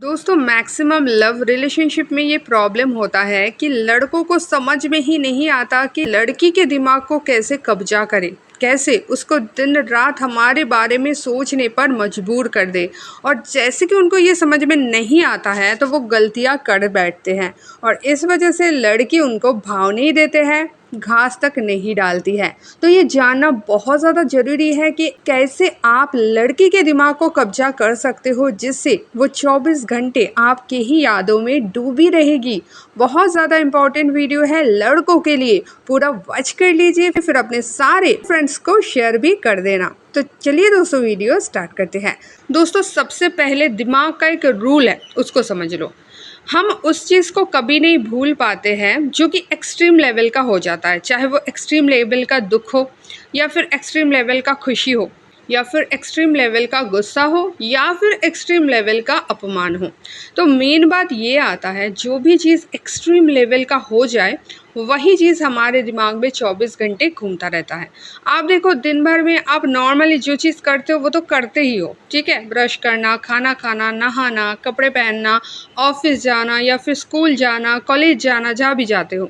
दोस्तों maximum love relationship में ये प्रॉब्लम होता है कि लड़कों को समझ में ही नहीं आता कि लड़की के दिमाग को कैसे कब्जा करें, कैसे उसको दिन रात हमारे बारे में सोचने पर मजबूर कर दे। और जैसे कि उनको ये समझ में नहीं आता है तो वो गलतियां कर बैठते हैं और इस वजह से लड़की उनको भाव नहीं देते हैं, घास तक नहीं डालती है। तो ये जानना बहुत ज़्यादा ज़रूरी है कि कैसे आप लड़की के दिमाग को कब्जा कर सकते हो जिससे वो 24 घंटे आपके ही यादों में डूबी रहेगी। बहुत ज़्यादा इम्पोर्टेंट वीडियो है लड़कों के लिए, पूरा वॉच कर लीजिए, फिर अपने सारे फ्रेंड्स को शेयर भी कर देना। तो चलिए दोस्तों वीडियो स्टार्ट करते हैं। दोस्तों सबसे पहले दिमाग का एक रूल है, उसको समझ लो। हम उस चीज़ को कभी नहीं भूल पाते हैं जो कि एक्सट्रीम लेवल का हो जाता है, चाहे वो एक्सट्रीम लेवल का दुख हो या फिर एक्सट्रीम लेवल का खुशी हो या फिर एक्सट्रीम लेवल का गुस्सा हो या फिर एक्सट्रीम लेवल का अपमान हो। तो मेन बात ये आता है, जो भी चीज़ एक्सट्रीम लेवल का हो जाए वही चीज़ हमारे दिमाग में 24 घंटे घूमता रहता है। आप देखो दिन भर में आप नॉर्मली जो चीज़ करते हो वो तो करते ही हो, ठीक है, ब्रश करना, खाना खाना, नहाना, कपड़े पहनना, ऑफिस जाना या फिर स्कूल जाना, कॉलेज जाना, जहाँ भी जाते हो,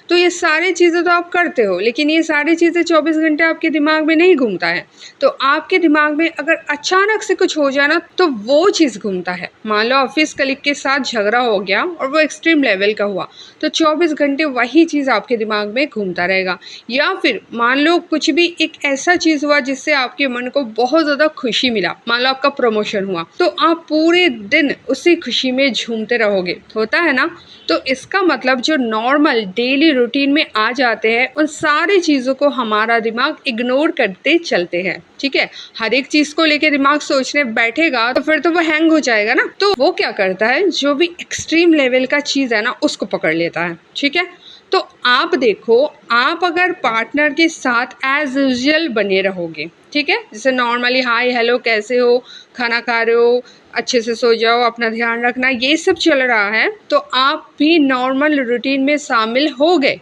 तो ये सारी चीज़ें तो आप करते हो, लेकिन ये सारी चीज़ें 24 घंटे आपके दिमाग में नहीं घूमता है। तो आपके दिमाग में अगर अचानक से कुछ हो जाए ना तो वो चीज़ घूमता है। मान लो ऑफिस कलीग के साथ झगड़ा हो गया और वो एक्सट्रीम लेवल का हुआ, तो 24 घंटे वही चीज़ आपके दिमाग में घूमता रहेगा। या फिर मान लो कुछ भी एक ऐसा चीज़ हुआ जिससे आपके मन को बहुत ज़्यादा खुशी मिला, मान लो आपका प्रमोशन हुआ, तो आप पूरे दिन उसी खुशी में झूमते रहोगे, होता है ना। तो इसका मतलब जो नॉर्मल डेली रूटीन में आ जाते हैं उन सारी चीज़ों को हमारा दिमाग इग्नोर करते चलते हैं, ठीक है। हर एक चीज़ को लेके दिमाग सोचने बैठेगा तो फिर तो वो हैंग हो जाएगा ना। तो वो क्या करता है, जो भी एक्सट्रीम लेवल का चीज़ है ना उसको पकड़ लेता है, ठीक है। तो आप देखो, आप अगर पार्टनर के साथ एज यूजुअल बने रहोगे, ठीक है, जैसे नॉर्मली हाय हेलो कैसे हो, खाना खा रहे हो, अच्छे से सो जाओ, अपना ध्यान रखना, ये सब चल रहा है, तो आप भी नॉर्मल रूटीन में शामिल हो गए,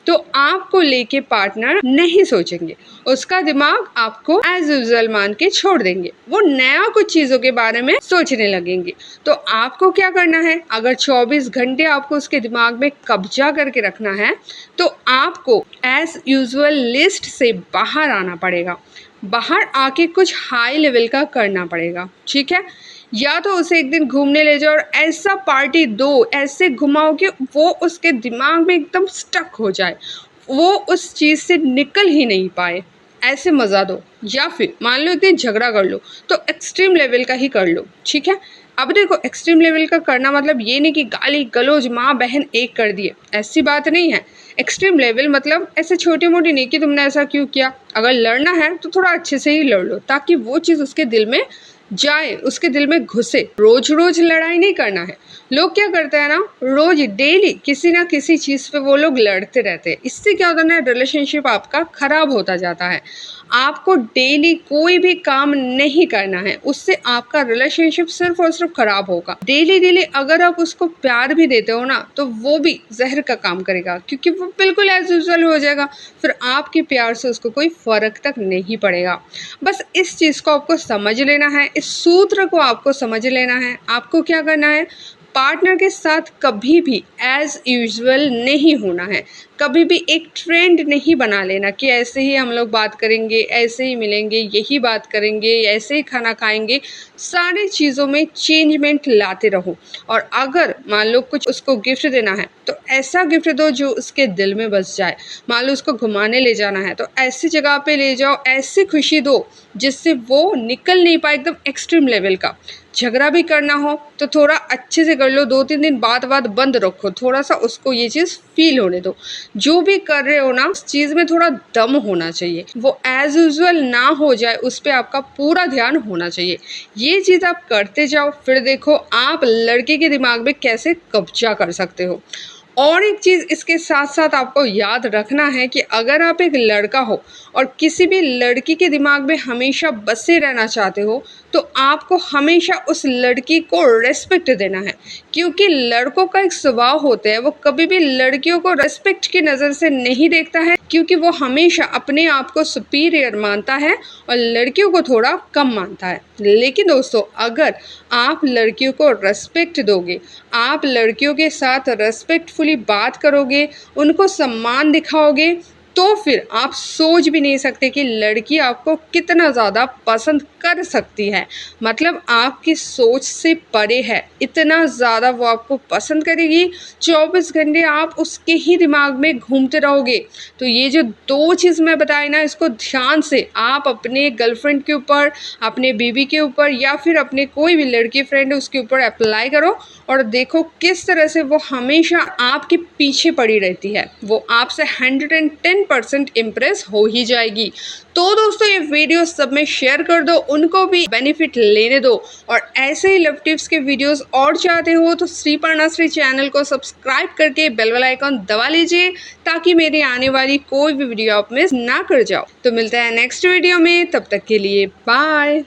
तो आपको लेके पार्टनर नहीं सोचेंगे, उसका दिमाग आपको एज यूजुअल मान के छोड़ देंगे, वो नया कुछ चीज़ों के बारे में सोचने लगेंगे। तो आपको क्या करना है, अगर 24 घंटे आपको उसके दिमाग में कब्जा करके रखना है तो आपको एज यूजुअल लिस्ट से बाहर आना पड़ेगा, बाहर आके कुछ हाई लेवल का करना पड़ेगा, ठीक है। या तो उसे एक दिन घूमने ले जाओ और ऐसा पार्टी दो, ऐसे घुमाओ कि वो उसके दिमाग में एकदम स्टक हो जाए, वो उस चीज़ से निकल ही नहीं पाए, ऐसे मज़ा दो। या फिर मान लो एक दिन झगड़ा कर लो तो एक्सट्रीम लेवल का ही कर लो, ठीक है। अब देखो एक्सट्रीम लेवल का करना मतलब ये नहीं कि गाली गलौज माँ बहन एक कर दिए, ऐसी बात नहीं है। एक्सट्रीम लेवल मतलब ऐसे छोटी मोटी नहीं कि तुमने ऐसा क्यों किया, अगर लड़ना है तो थोड़ा अच्छे से ही लड़ लो ताकि वो चीज़ उसके दिल में जाए, उसके दिल में घुसे। रोज रोज लड़ाई नहीं करना है। लोग क्या करते हैं ना, रोज डेली किसी ना किसी चीज़ पे वो लोग लड़ते रहते हैं, इससे क्या होता है ना, रिलेशनशिप आपका खराब होता जाता है। आपको डेली कोई भी काम नहीं करना है, उससे आपका रिलेशनशिप सिर्फ और सिर्फ खराब होगा। डेली डेली अगर आप उसको प्यार भी देते हो ना तो वो भी जहर का काम करेगा, क्योंकि वो बिल्कुल एज यूजुअल हो जाएगा, फिर आपके प्यार से उसको कोई फर्क तक नहीं पड़ेगा। बस इस चीज़ को आपको समझ लेना है, इस सूत्र को आपको समझ लेना है। आपको क्या करना है, पार्टनर के साथ कभी भी एज यूजुअल नहीं होना है, कभी भी एक ट्रेंड नहीं बना लेना कि ऐसे ही हम लोग बात करेंगे, ऐसे ही मिलेंगे, यही बात करेंगे, ऐसे ही खाना खाएंगे। सारी चीज़ों में चेंजमेंट लाते रहो। और अगर मान लो कुछ उसको गिफ्ट देना है तो ऐसा गिफ्ट दो जो उसके दिल में बस जाए। मान लो उसको घुमाने ले जाना है तो ऐसी जगह पे ले जाओ, ऐसी खुशी दो जिससे वो निकल नहीं पाए एकदम एक्सट्रीम लेवल का। झगड़ा भी करना हो तो थोड़ा अच्छे से कर लो, 2-3 दिन बात बंद रखो, थोड़ा सा उसको ये चीज़ फील होने दो। जो भी कर रहे हो ना उस चीज़ में थोड़ा दम होना चाहिए, वो एज यूजुअल ना हो जाए, उस पर आपका पूरा ध्यान होना चाहिए। ये चीज़ आप करते जाओ, फिर देखो आप लड़के के दिमाग में कैसे कब्जा कर सकते हो। और एक चीज़ इसके साथ साथ आपको याद रखना है कि अगर आप एक लड़का हो और किसी भी लड़की के दिमाग में हमेशा बसे रहना चाहते हो तो आपको हमेशा उस लड़की को रेस्पेक्ट देना है, क्योंकि लड़कों का एक स्वभाव होता है, वो कभी भी लड़कियों को रेस्पेक्ट की नज़र से नहीं देखता है, क्योंकि वो हमेशा अपने आप को सुपीरियर मानता है और लड़कियों को थोड़ा कम मानता है। लेकिन दोस्तों, अगर आप लड़कियों को रेस्पेक्ट दोगे, आप लड़कियों के साथ रेस्पेक्टफुली बात करोगे, उनको सम्मान दिखाओगे, तो फिर आप सोच भी नहीं सकते कि लड़की आपको कितना ज़्यादा पसंद कर सकती है। मतलब आपकी सोच से परे है, इतना ज़्यादा वो आपको पसंद करेगी, 24 घंटे आप उसके ही दिमाग में घूमते रहोगे। तो ये जो 2 चीज़ मैं बताई ना, इसको ध्यान से आप अपने गर्लफ्रेंड के ऊपर, अपने बीवी के ऊपर या फिर अपने कोई भी लड़की फ्रेंड है उसके ऊपर अप्लाई करो और देखो किस तरह से वो हमेशा आपके पीछे पड़ी रहती है। वो आपसे 110% इम्प्रेस हो ही जाएगी। तो दोस्तों, ये वीडियो सब में शेयर कर दो, उनको भी बेनिफिट लेने दो। और ऐसे ही लव टिप्स के वीडियोस और चाहते हो तो श्रीपर्णा श्री चैनल को सब्सक्राइब करके बेल आइकन दबा लीजिए, ताकि मेरी आने वाली कोई भी वीडियो आप मिस ना कर जाओ। तो मिलता है नेक्स्ट वीडियो में, तब तक के लिए बाय।